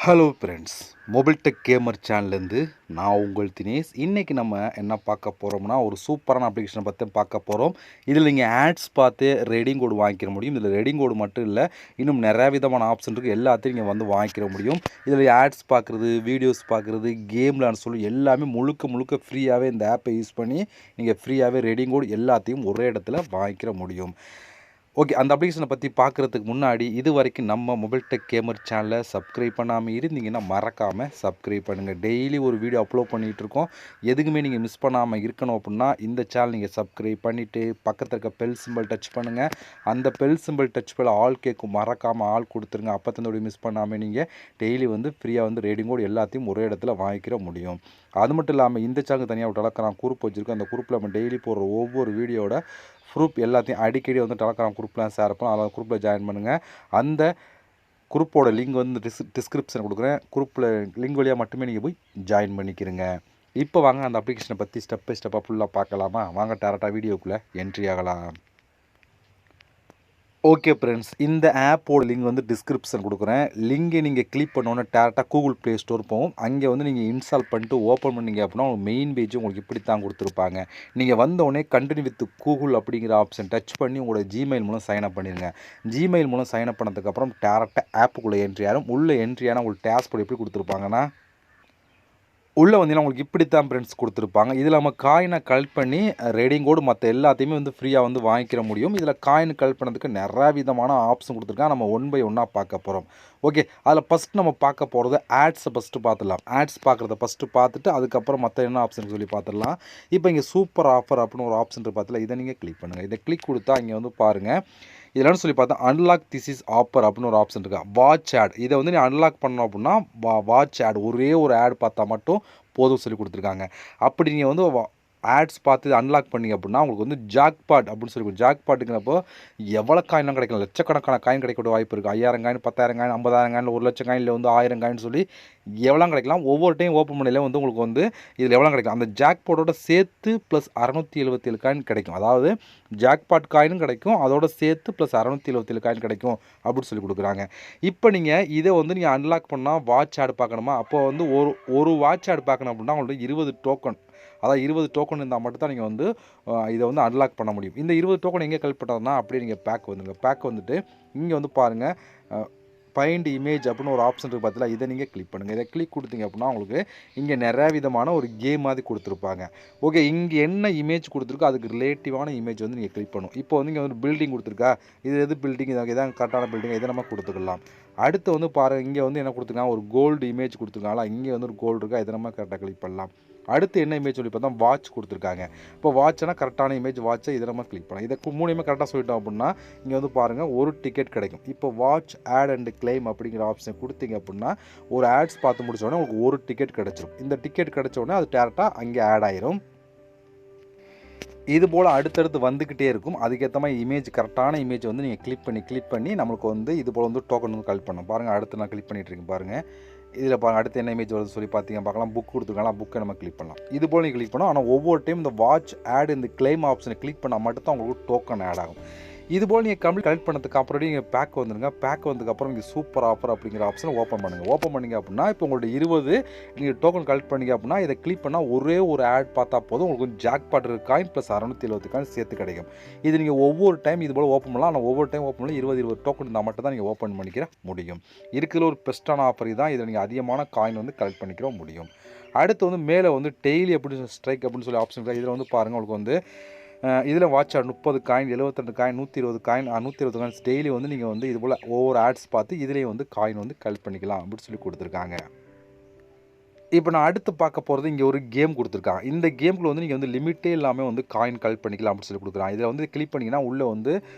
Hello friends, mobile tech gamer சேனல்லேருந்து நான் உங்கள் தினேஷ். இன்றைக்கி நம்ம என்ன பார்க்க போகிறோம்னா, ஒரு சூப்பரான அப்ளிகேஷனை பற்றி பார்க்க போகிறோம். இதில் நீங்கள் ஆட்ஸ் பார்த்து ரெடிங் கோடு வாங்கிக்கிற முடியும். இதில் ரெடிங் கோடு மட்டும் இல்லை, இன்னும் நிறையா விதமான ஆப்ஷன் இருக்குது. எல்லாத்தையும் நீங்கள் வந்து வாங்கிக்கிற முடியும். இதில் ஆட்ஸ் பார்க்குறது, வீடியோஸ் பார்க்குறது, கேம் விளாட சொல்லி எல்லாமே முழுக்க ஃப்ரீயாகவே இந்த ஆப்பை யூஸ் பண்ணி நீங்கள் ஃப்ரீயாகவே ரெடிங் கோடு எல்லாத்தையும் ஒரே இடத்துல வாங்கிக்கிற முடியும். ஓகே, அந்த அப்ளிகேஷனை பற்றி பார்க்குறதுக்கு முன்னாடி இது வரைக்கும் நம்ம மொபைல் டெக் கேமர் சேனலை சப்ஸ்கிரைப் பண்ணாமல் இருந்தீங்கன்னா மறக்காமல் சப்ஸ்கிரைப் பண்ணுங்கள். டெய்லி ஒரு வீடியோ அப்லோட் பண்ணிகிட்ருக்கோம். எதுக்குமே நீங்கள் மிஸ் பண்ணாமல் இருக்கணும் அப்படின்னா இந்த சேனல் நீங்கள் சப்ஸ்கிரைப் பண்ணிவிட்டு பக்கத்தில் இருக்க பெல் சிம்பிள் டச் பண்ணுங்கள். அந்த பெல் சிம்பிள் டச் பண்ண ஆல் கேட்கும், மறக்காமல் ஆள் கொடுத்துருங்க. அப்போ தந்தோடைய மிஸ் பண்ணாமல் நீங்கள் டெய்லி வந்து ஃப்ரீயாக வந்து ரேடிங் கோட் எல்லாத்தையும் ஒரே இடத்துல வாங்கிக்கிற முடியும். அது மட்டும் இல்லாமல் இந்த சேனலுக்கு தனியாக ஒரு டெலகிராம் குரூப் வச்சுருக்கோம். அந்த குரூப்பில் நம்ம டெய்லி போடுற ஒவ்வொரு வீடியோட ப்ரூஃப் எல்லாத்தையும் அடிக்கடி வந்து டெலகிராம் குரூப்லாம் ஷேர் பண்ணலாம். அதில் குரூப்பில் ஜாயின் பண்ணுங்கள். அந்த குரூப்போட லிங்க் வந்து டிஸ்கிரிப்ஷன் கொடுக்குறேன். குரூப்பில் லிங்க் வழியாக மட்டுமே நீங்கள் போய் ஜாயின் பண்ணிக்கிறங்க. இப்போ வாங்க அந்த அப்ளிகேஷனை பற்றி ஸ்டெப் பை ஸ்டெப்பாக ஃபுல்லாக பார்க்கலாமா? வாங்க டேரெக்டாக வீடியோக்குள்ளே என்ட்ரி ஆகலாம். ஓகே ஃப்ரெண்ட்ஸ், இந்த ஆப்போட லிங்க் வந்து டிஸ்கிரிப்ஷன் கொடுக்குறேன். லிங்கை நீங்கள் கிளிக் பண்ணோன்னே டேரெக்டாக கூகுள் ப்ளே ஸ்டோர் போகும். அங்கே வந்து நீங்கள் இன்ஸ்டால் பண்ணிட்டு ஓப்பன் பண்ணிங்க அப்படின்னா உங்கள் மெயின் பேஜ் உங்களுக்கு இப்படி தான் கொடுத்துருப்பாங்க. நீங்கள் வந்தோடனே கண்டினியூ வித் கூகுள் அப்படிங்கிற ஆப்ஷன் டச் பண்ணி உங்களோட ஜிமெயில் மூலம் சைன்அப் பண்ணிடுங்க. ஜிமெயில் மூலம் சைன்அப் பண்ணதுக்கப்புறம் டேரெக்டாக ஆப்புக்குள்ளே என்ட்ரி ஆகும். உள்ளே என்ட்ரி ஆனால் உங்களுக்கு டேஷ்போர்ட் எப்படி கொடுத்துருப்பாங்கன்னா, உள்ளே வந்தீங்கன்னா உங்களுக்கு இப்படி தான் ஃப்ரெண்ட்ஸ் கொடுத்துருப்பாங்க. இதில் நம்ம காயினை கலெக்ட் பண்ணி ரெடிங் கோடு மற்ற எல்லாத்தையுமே வந்து ஃப்ரீயாக வந்து வாங்கிக்கிற முடியும். இதில் காயின் கலெக்ட் பண்ணதுக்கு நிறையா விதமான ஆப்ஷன் கொடுத்துருக்காங்க. நம்ம ஒன் பை ஒன்னாக பார்க்க போகிறோம். ஓகே, அதில் ஃபஸ்ட் நம்ம பார்க்க போகிறது ஆட்ஸை ஃபஸ்ட்டு பார்த்துடலாம். ஆட்ஸ் பார்க்குறத ஃபஸ்ட்டு பார்த்துட்டு அதுக்கப்புறம் மற்ற என்ன ஆப்ஷன் சொல்லி பார்த்துடலாம். இப்போ இங்கே சூப்பர் ஆஃபர் அப்படின்னு ஒரு ஆப்ஷன் பார்த்துல இதை நீங்கள் கிளிக் பண்ணுங்கள். இதை கிளிக் கொடுத்தா இங்கே வந்து பாருங்கள். இதெல்லாம் சொல்லி பார்த்தா அன்லாக் திஸ் இஸ் ஆஃபர் அப்படின்னு ஒரு ஆப்ஷன் இருக்கா. வாட்ச் ஆட், இதை வந்து நீ அன்லாக் பண்ணோம் அப்படின்னா வாட்ச் ஆட் ஒரே ஒரு ஆட் பார்த்தா மட்டும் போதும் சொல்லி கொடுத்துருக்காங்க. அப்படி நீங்கள் வந்து ஆட்ஸ் பார்த்து அன்லாக் பண்ணிங்க அப்படின்னா உங்களுக்கு வந்து ஜாக்பாட் அப்படின்னு சொல்லி ஜாக்பாட்டுங்கிறப்போ எவ்வளோ காயினும் கிடைக்கலாம். லட்சக்கணக்கான காயின் கிடைக்கக்கூடிய வாய்ப்பு இருக்குது. 5000 காயின், 10,000 காயின், 50,000 காயின், 1,00,000 காயினில் வந்து 1000 காயின் சொல்லி எவ்வளோ கிடைக்கலாம். ஒவ்வொரு டைம் ஓப்பன் பண்ணல வந்து உங்களுக்கு வந்து இதில் எவ்வளோ கிடைக்கும். அந்த ஜாக்பாட்டோட சேர்த்து ப்ளஸ் 677 காயின் கிடைக்கும். அதாவது ஜாக்பாட் காயினும் கிடைக்கும், அதோட சேர்த்து ப்ளஸ் 677 காயின் கிடைக்கும் அப்படின்னு சொல்லி கொடுக்குறாங்க. இப்போ நீங்கள் இதை வந்து நீங்கள் அன்லாக் பண்ணால் வாட்ச் ஆட் பார்க்கணுமா? அப்போ வந்து ஒரு வாட்ச் ஆட் பார்க்கணும் அப்படின்னா உங்களுக்கு 20 டோக்கன், அதாவது 20 டோக்கன் இருந்தால் மட்டும் தான் நீங்கள் வந்து இதை வந்து அன்லாக் பண்ண முடியும். இந்த 20 டோக்கன் எங்கே கலெக்ட் பண்ணுறதுனா அப்படியே நீங்கள் பேக் வந்துடுங்க. பேக் வந்துட்டு இங்கே வந்து பாருங்கள், ஃபைண்ட் இமேஜ் அப்படின்னு ஒரு ஆப்ஷன் இருக்குது பார்த்தீங்களா, இதை நீங்கள் கிளிக் பண்ணுங்கள். இதை கிளிக் கொடுத்தீங்க அப்படின்னா உங்களுக்கு இங்கே நிறையா விதமான ஒரு கேம் மாதிரி கொடுத்துருப்பாங்க. ஓகே, இங்கே என்ன இமேஜ் கொடுத்துருக்கோ அதுக்கு ரிலேட்டிவான இமேஜ் வந்து நீங்கள் கிளிக் பண்ணணும். இப்போ வந்து இங்கே வந்து பில்டிங் கொடுத்துருக்கா, இது எது பில்டிங், இதான் கரெக்டான பில்டிங், இதை நம்ம கொடுத்துக்கலாம். அடுத்து வந்து பாருங்கள், இங்கே வந்து என்ன கொடுத்துருக்காங்க, ஒரு கோல்டு இமேஜ் கொடுத்துருக்காங்களா, இங்கே வந்து ஒரு கோல்டு இருக்கா, இதை நம்ம கரெக்டாக கிளிக் பண்ணலாம். அடுத்து என்ன இமேஜ் சொல்லி பார்த்தா வாட்ச் கொடுத்துருக்காங்க. இப்போ வாட்ச்னா கரெக்டான இமேஜ் வாட்சை இதை நம்ம கிளிக் பண்ணலாம். இதை மூணுமே கரெக்டாக சொல்லிட்டோம் அப்படின்னா இங்கே வந்து பாருங்கள் ஒரு டிக்கெட் கிடைக்கும். இப்போ வாட்ச் ஆட் அண்ட் கிளைம் அப்படிங்கிற ஆப்ஷன் கொடுத்தீங்க அப்படின்னா ஒரு ஆட்ஸ் பார்த்து முடிச்சோடனே உங்களுக்கு ஒரு டிக்கெட் கிடச்சிரும். இந்த டிக்கெட் கிடச்சோடனே அது டேரெக்டாக அங்கே ஆட் ஆயிரும். இது போல் அடுத்தடுத்து வந்துக்கிட்டே இருக்கும். அதுக்கேற்ற மாதிரி இமேஜ் கரெக்டான இமேஜ் வந்து நீங்கள் கிளிக் பண்ணி நம்மளுக்கு வந்து இது போல் வந்து டோக்கன் வந்து கலெக்ட் பண்ணணும். பாருங்கள், அடுத்து நான் கிளிக் பண்ணிகிட்ருக்கேன் பாருங்கள். இதில் பாருங்கள் அடுத்து என்ன இமேஜ் வருது சொல்லி பார்த்தீங்க பார்க்கலாம். புக் கொடுத்துருக்காங்களா, புக்கை நம்ம கிளிக் பண்ணலாம். இது போல் நீங்கள் கிளிக் பண்ணோம். ஆனால் ஒவ்வொரு டைம் இந்த வாட்ச் ஆட் இந்த கிளைம் ஆப்ஷனை கிளிக் பண்ணால் மட்டும் தான் உங்களுக்கு டோக்கன் ஆட் ஆகும். இது போல் நீங்கள் கலெக்ட் பண்ணதுக்கு அப்புறம் நீங்கள் பேக் வந்துடுங்க. பேக் வந்ததுக்கப்புறம் இங்கே சூப்பர் ஆஃபர் அப்படிங்கிற ஆப்ஷனை ஓப்பன் பண்ணுங்கள். ஓப்பன் பண்ணிங்க அப்படின்னா இப்போ உங்களோட 20 நீங்கள் டோக்கன் கலெக்ட் பண்ணிங்க அப்படின்னா இதை கிளிக் பண்ணால் ஒரே ஒரு ஆட் பார்த்தா போதும் உங்களுக்கு ஜாக்பாட் காயின் ப்ளஸ் 670 காயின் சேர்த்து கிடைக்கும். இது நீங்கள் ஒவ்வொரு டைம் இது போல் ஓப்பன் பண்ணலாம். ஆனால் ஒவ்வொரு டைம் ஓப்பன் பண்ணி 20 டோக்கன் இருந்தால் மட்டும் தான் நீங்கள் ஓப்பன் பண்ணிக்கிற முடியும். இருக்கிற ஒரு பெஸ்ட்டான ஆஃபர் தான். இதில் நீங்கள் அதிகமான காயின் வந்து கலெக்ட் பண்ணிக்கிற முடியும். அடுத்து வந்து மேலே வந்து டெய்லி எப்படி ஸ்ட்ரைக் அப்படின்னு சொல்லி ஆப்ஷன் இருக்குது. இதில் வந்து பாருங்கள் உங்களுக்கு வந்து இதில் watch ad 30 coin, 72 coin, 120 coin, 120 coins daily வந்து நீங்கள் வந்து இது போல் ஒவ்வொரு ஆட்ஸ் பார்த்து இதிலேயே வந்து காயின் வந்து கலெக்ட் பண்ணிக்கலாம் அப்படின்னு சொல்லி கொடுத்துருக்காங்க. இப்போ நான் அடுத்து பார்க்க போகிறது இங்கே ஒரு கேம் கொடுத்துருக்காங்க. இந்த கேமுக்குள்ள வந்து நீங்கள் வந்து லிமிட்டே இல்லாமல் வந்து காயின் கலெக்ட் பண்ணிக்கலாம் அப்படின்னு சொல்லி கொடுக்குறாங்க. இதில் வந்து கிளிக் பண்ணிங்கன்னா உள்ளே வந்து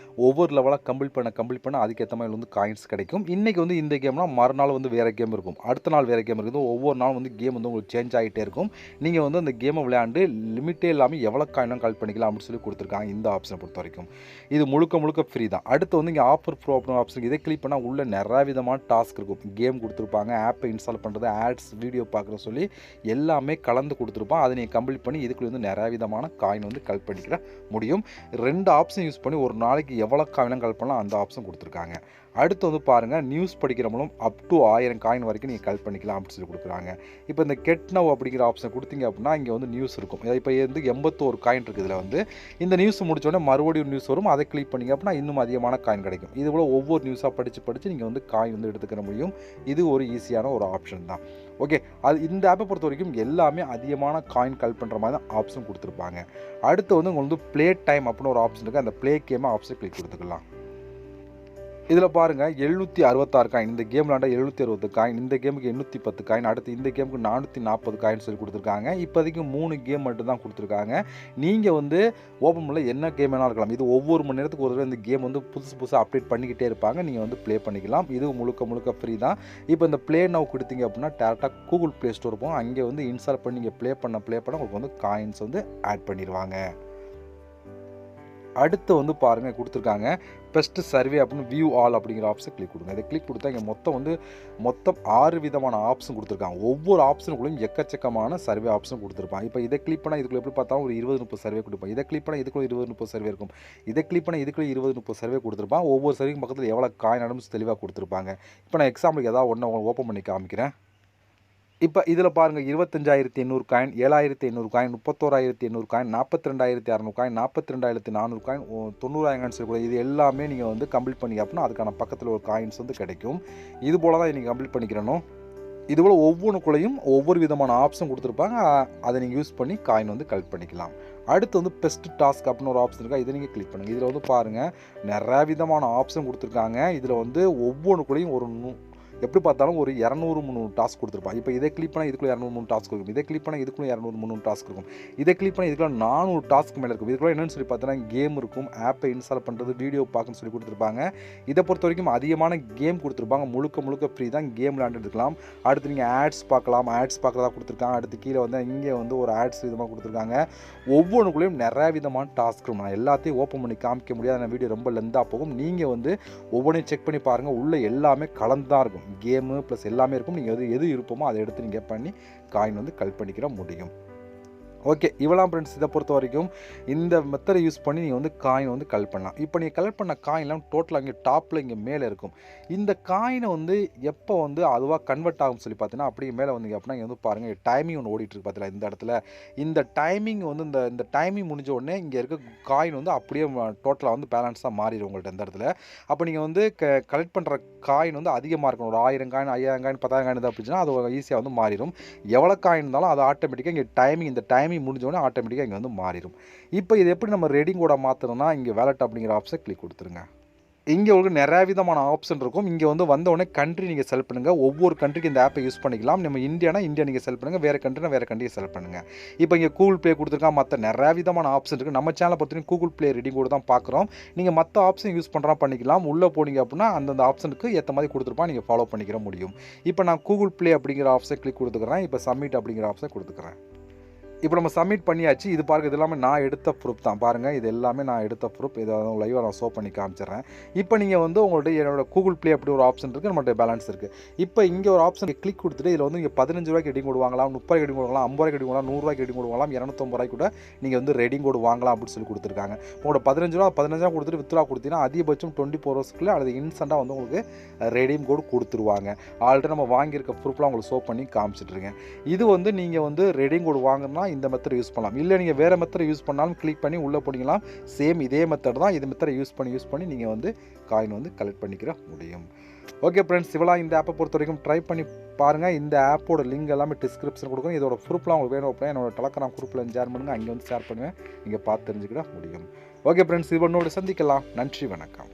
ஒவ்வொரு லெவலாக கம்ப்ளீட் பண்ண அதுக்கேற்ற மாதிரி வந்து காயின்ஸ் கிடைக்கும். இன்றைக்கி வந்து இந்த கேம்னா மறுநாள் வந்து வேறு கேம் இருக்கும், அடுத்த நாள் வேறு கேம் இருக்குது. ஒவ்வொரு நாளும் வந்து கேம் வந்து உங்களுக்கு சேஞ்ச் ஆகிட்டே இருக்கும். நீங்கள் வந்து அந்த கேமை விளையாண்டு லிமிட்டே இல்லாமல் எவ்வளோ காயினும் கலெக்ட் பண்ணிக்கலாம் அப்படின்னு சொல்லி கொடுத்துருக்காங்க. இந்த ஆப்ஷனை பொறுத்த வரைக்கும் இது முழுக்க ஃப்ரீ தான். அடுத்து வந்து இங்கே ஆஃபர் ப்ரோ அப்படின்னு ஆப்ஷன் இதை கிளிக் பண்ணால் உள்ளே நிறையா விதமான டாஸ்க் இருக்கும். கேம் கொடுத்துருப்பாங்க, ஆப்பை இன்ஸ்டால் பண்ணுறது, ஆட்ஸ், வீடியோ பார்க்குற சொல்லி எல்லாமே கலந்து கொடுத்துருப்பான். அதை நீங்கள் கம்ப்ளீட் பண்ணி இதுக்குள்ள வந்து நிறைய விதமான காயின் வந்து கலெக்ட் பண்ணிக்கிற முடியும். 2 ஆப்ஷன் யூஸ் பண்ணி ஒரு நாளைக்கு எவ்வளோ காயினும் கலெக்ட் பண்ணலாம் அந்த ஆப்ஷன் கொடுத்துருக்காங்க. அடுத்து வந்து பாருங்கள் நியூஸ் படிக்கிறவங்களும் அப் டு 1000 காயின் வரைக்கும் நீங்கள் கலெக்ட் பண்ணிக்கலாம் அப்படின்னு சொல்லி கொடுக்குறாங்க. இப்போ இந்த கெட் நவ் அப்படிங்கிற ஆப்ஷன் கொடுத்தீங்க அப்படின்னா இங்கே வந்து நியூஸ் இருக்கும். இப்போ வந்து 81 காயின் இருக்குது. இதில் வந்து இந்த நியூஸ் முடிச்சோடனே மறுபடியும் நியூஸ் வரும். அதை கிளிக் பண்ணிங்க அப்படின்னா இன்னும் அதிகமான காயின் கிடைக்கும். இது போல் ஒவ்வொரு நியூஸாக படித்து நீங்கள் வந்து காயின் வந்து எடுத்துக்கிற முடியும். இது ஒரு ஈஸியான ஒரு ஆப்ஷன் தான். ஓகே, அது இந்த ஆப்பை பொறுத்த வரைக்கும் எல்லாமே அதிகமான காயின் கலெக்ட் பண்ணுற மாதிரி தான் ஆப்ஷன் கொடுத்துருப்பாங்க. அடுத்து வந்து உங்களுக்கு வந்து ப்ளே டைம் அப்படின்னு ஒரு ஆப்ஷன் இருக்குது. அந்த ப்ளே கேமை ஆப்ஷன் கிளிக் கொடுத்துக்கலாம். இதில் பாருங்கள் 766 காயின், இந்த கேம் விளாண்டா 760 காயின், இந்த கேமுக்கு 810 காயின், அடுத்து இந்த கேமுக்கு 440 காயின் சொல்லி கொடுத்துருக்காங்க. இப்போதைக்கு 3 கேம் மட்டும் தான் கொடுத்துருக்காங்க. நீங்கள் வந்து ஓப்பன் பண்ணல என்ன கேம் வேணாலும் இருக்கலாம். இது ஒவ்வொரு மணி நேரத்துக்கு ஒரு தடவை இந்த கேம் வந்து புதுசாக அப்டேட் பண்ணிக்கிட்டே இருப்பாங்க. நீங்கள் வந்து ப்ளே பண்ணிக்கலாம். இது முழுக்க ஃப்ரீ தான். இப்போ இந்த ப்ளே நவ் கொடுத்தீங்க அப்படின்னா டேரெக்டாக கூகுள் ப்ளே ஸ்டோர் போகும். அங்கே வந்து இன்ஸ்டால் பண்ணி நீங்கள் ப்ளே பண்ண உங்களுக்கு வந்து காயின்ஸ் வந்து ஆட் பண்ணிடுவாங்க. அடுத்து வந்து பாருங்கள் கொடுத்துருக்காங்க பெஸ்ட் சர்வே அப்படின்னு வியூ ஆல் அப்படிங்கிற ஆப்ஷன் கிளிக் கொடுங்க. இதை கிளிக் கொடுத்தா இங்கே மொத்தம் 6 விதமான ஆப்ஷன் கொடுத்துருக்காங்க. ஒவ்வொரு ஆப்ஷனுக்குள்ளையும் எக்கச்சக்கமான சர்வே ஆப்ஷன் கொடுத்துருப்பாங்க. இப்போ இதை கிளிக் பண்ணால் இதுக்குள்ள எப்படி பார்த்தாலும் ஒரு 20-30 சர்வே கொடுப்பாங்க. இதை கிளிக் பண்ணால் இதுக்குள்ள 20-30 சர்வே இருக்கும். இதை கிளிக் பண்ணால் இதுக்குள்ள 20-30 சர்வே கொடுத்துருப்பாங்க. ஒவ்வொரு சர்வேக்கும் பக்கத்தில் எவ்வளோ காயின் ஆடம்ஸ் தெளிவாக கொடுத்துருப்பாங்க. இப்போ நான் எக்ஸாம்பிளுக்கு ஏதாவது ஒன்று உங்களுக்கு ஓப்பன் பண்ணி காமிக்கிறேன். இப்போ இதில் பாருங்கள் 25,800 coin, 7,500 coin, 31,800 coin, 42,600 coin, 42,400 coin, 90,000 coin சொல்லக்கூடாது. இது எல்லாமே நீங்கள் வந்து கம்ப்ளீட் பண்ணி அப்படின்னா அதுக்கான பக்கத்தில் ஒரு காயின்ஸ் வந்து கிடைக்கும். இது போல் தான் நீங்கள் கம்ப்ளீட் பண்ணிக்கிறணும். இதுபோல் ஒவ்வொன்றுக்குள்ளேயும் ஒவ்வொரு விதமான ஆப்ஷன் கொடுத்துருப்பாங்க. அதை நீங்கள் யூஸ் பண்ணி காயின் வந்து கலெக்ட் பண்ணிக்கலாம். அடுத்து வந்து பெஸ்ட் டாஸ்க் அப்படின்னு ஒரு ஆப்ஷன் இருக்கா, இதை நீங்கள் கிளிக் பண்ணுங்கள். இதில் வந்து பாருங்கள் நிறையா விதமான ஆப்ஷன் கொடுத்துருக்காங்க. இதில் வந்து ஒவ்வொன்றுக்குள்ளேயும் ஒரு எப்படி பார்த்தாலும் ஒரு 200-300 டாஸ்க் கொடுத்துருப்பாங்க. இப்போ இதை கிளிக் பண்ணால் இதுக்குள்ள 200-300 டாஸ்க் இருக்கும். இதை கிளிக் பண்ணால் இதுக்குள்ள 200-300 டாஸ்க் இருக்கும். இதை கிளிக் பண்ணால் இதுக்குள்ள 400 டாஸ்க் மேலே இருக்கும். இதுக்குள்ள என்னென்னு சொல்லி பார்த்தீங்கன்னா கேம் இருக்கும், ஆப்பை இன்ஸ்டால் பண்ணுறது, வீடியோ பார்க்கணும்னு சொல்லி கொடுத்துருப்பாங்க. இதை பொறுத்த வரைக்கும் அதிகமான கேம் கொடுத்துருப்பாங்க. முழுக்க ஃப்ரீ தான். கேம் விளையாண்டுருக்கலாம். அடுத்து நீங்கள் ஆட்ஸ் பார்க்கலாம். ஆட்ஸ் பார்க்குறதா கொடுத்துருக்காங்க. அடுத்து கீழே வந்து இங்கே வந்து ஒரு ஆட்ஸ் விதமாக கொடுத்துருக்காங்க. ஒவ்வொன்றுக்குள்ளேயும் நிறையா விதமான டாஸ்க் இருக்கும். நான் எல்லாத்தையும் ஓப்பன் பண்ணி காமிக்க முடியாது. அந்த வீடியோ ரொம்ப லெந்தாக போகும். நீங்கள் வந்து ஒவ்வொன்றையும் செக் பண்ணி பாருங்கள். உள்ளே எல்லாமே கலந்து தான் இருக்கும். கேமு ப்ளஸ் எல்லாமே இருக்கும். நீங்கள் எது இருப்போமோ அதை எடுத்து நீங்கள் பண்ணி காயின் வந்து கலெக்ட் பண்ணிக்கிற முடியும். ஓகே, இவ்வளோ ஃப்ரெண்ட்ஸ். இதை பொறுத்த வரைக்கும் இந்த மெத்தடை யூஸ் பண்ணி நீங்கள் வந்து காயின் வந்து கலெக்ட் பண்ணலாம். இப்போ நீங்கள் கலெக்ட் பண்ண காயின்லாம் டோட்டலாக இங்கே டாப்பில் இங்கே மேலே இருக்கும். இந்த காயினை வந்து எப்போ வந்து அதுவாக கன்வெர்ட் ஆகும் சொல்லி பார்த்தீங்கன்னா அப்படியே மேலே வந்தீங்க அப்படின்னா இங்கே வந்து பாருங்கள் டைமிங் ஒன்று ஓடிட்டுருக்கு பார்த்தீங்களா இந்த இடத்துல. இந்த டைமிங் வந்து இந்த டைமிங் முடிஞ்ச உடனே இங்கே இருக்க காயின் வந்து அப்படியே டோட்டலாக வந்து பேலன்ஸாக மாறிடும் உங்கள்கிட்ட இந்த இடத்துல. அப்போ நீங்கள் வந்து கலெக்ட் பண்ணுற காயின் வந்து அதிகமாக இருக்கணும். ஒரு 1000 காயின், 5000 காயின், 10,000 காயின் தான் அப்படின்னா அது ஈஸியாக வந்து மாறிடும். எவ்வளோ காயின் இருந்தாலும் அது ஆட்டோமேட்டிக்காக இங்கே இந்த டைமிங் முடிஞ்சோடனே ஆட்டோமேட்டிக்காக இங்கே வந்து மாறிடும். இப்போ இது எப்படி நம்ம ரெடிங் கோடை மாற்றணும்னா இங்கே வேலட் அப்படிங்கிற ஆப்ஷன் கிளிக் கொடுத்துருங்க. இங்கே உங்களுக்கு நிறைய விதமான ஆப்ஷன் இருக்கும். இங்கே வந்து வந்தோடனே கண்ட்ரி நீங்கள் செலக்ட் பண்ணுங்கள். ஒவ்வொரு கண்ட்ரிக்கு இந்த ஆப்பை யூஸ் பண்ணிக்கலாம். நம்ம இந்தியா நீங்கள் செலக்ட் பண்ணுங்கள். வேறு கண்ட்ரியை செலக்ட் பண்ணுங்கள். இப்போ இங்கே கூகுள் ப்ளே கொடுத்துருக்காங்க. மற்ற நிறைய விதமான ஆப்ஷன் இருக்குது. நம்ம சேனலை பொறுத்தவரைக்கும் கூகுள் ப்ளே ரெடிங் கோடு தான் பார்க்குறோம். நீங்கள் மற்ற ஆப்ஷன் யூஸ் பண்ணுறா பண்ணிக்கலாம். உள்ளே போனீங்க அப்படின்னா அந்தந்த ஆப்ஷனுக்கு ஏற்ற மாதிரி கொடுத்துருப்பா நீங்கள் ஃபாலோ பண்ணிக்கிற முடியும். இப்போ நான் கூகுள் ப்ளே அப்படிங்கிற ஆப்ஷன் கிளிக் கொடுத்துக்கிறேன். இப்போ சப்மிட் அப்படிங்கிற ஆப்ஷன் கொடுத்துக்கிறேன். இப்போ நம்ம சப்மிட் பண்ணியாச்சு. இது பாருங்கள், இது எல்லாமே நான் எடுத்த ப்ரூஃப் தான். பாருங்கள், இது எல்லாமே நான் எடுத்த ப்ரூஃப். இதை லைவாக நான் ஷோ பண்ணி காமிச்சிடுறேன். இப்போ நீங்கள் வந்து உங்கள்கிட்ட என்னோட கூகுள் ப்ளே அப்படி ஒரு ஆப்ஷன் இருக்குது, நம்மள்ட்ட பேலன்ஸ் இருக்குது. இப்போ இங்கே ஒரு ஆப்ஷன் கிளிக் கொடுத்துட்டு இதில் வந்து இங்கே 15 ரூபாய்க்கு ரெடிங் கோடு வாங்கலாம், 30 ரெடிங் கோடு வாங்கலாம், 50 ரெடிங் வாங்கலாம், 100 ரெடிங் கோடு வாங்கலாம், 250 ரூபாய்க்கு கூட நீங்கள் வந்து ரெடிங் கோடு வாங்கலாம் அப்படின்னு சொல்லி கொடுத்துருக்காங்க. உங்களோட 15 கொடுத்துட்டு வித்ரா கொடுத்தீங்கன்னா அதிகபட்சம் 24 ஹவர்ஸ்க்குள்ளே அது இன்ஸ்டண்ட்டாக வந்து உங்களுக்கு ரெடிங் கோடு கொடுத்துருவாங்க. ஆல்ரெடி நம்ம வாங்கியிருக்க ப்ரூஃப்லாம் உங்களுக்கு ஷோ பண்ணி காமிச்சிட்ருக்கேன். இது வந்து நீங்கள் வந்து ரெடிங் கோடு வாங்கினா இந்த மெத்தட் யூஸ் பண்ணலாம். இல்லை நீங்கள் வேறு மெத்தட் யூஸ் பண்ணாலும் கிளிக் பண்ணி உள்ளே போனீங்கன்னா சேம் இதே மெத்தட் தான். இது மெத்தடை யூஸ் பண்ணி நீங்கள் வந்து காயின் வந்து கலெக்ட் பண்ணிக்கிற முடியும். ஓகே ஃப்ரெண்ட்ஸ், இவ்வளோ இந்த ஆப்பை பொறுத்த வரைக்கும் ட்ரை பண்ணி பாருங்கள். இந்த ஆப்போட லிங்க் எல்லாமே டிஸ்கிரிப்ஷன் கொடுக்கணும். இதோட ப்ரூஃப்லாம் உங்களுக்கு வேணும் அப்படின்னா என்னோட டெலகிராம் குரூப்பில் ஷேர் பண்ணுங்கள். அங்கே வந்து ஷேர் பண்ணுங்கள். நீங்கள் பார்த்து தெரிஞ்சுக்கிட முடியும். ஓகே ஃப்ரெண்ட்ஸ், இது ஒன்றோடு சந்திக்கலாம். நன்றி, வணக்கம்.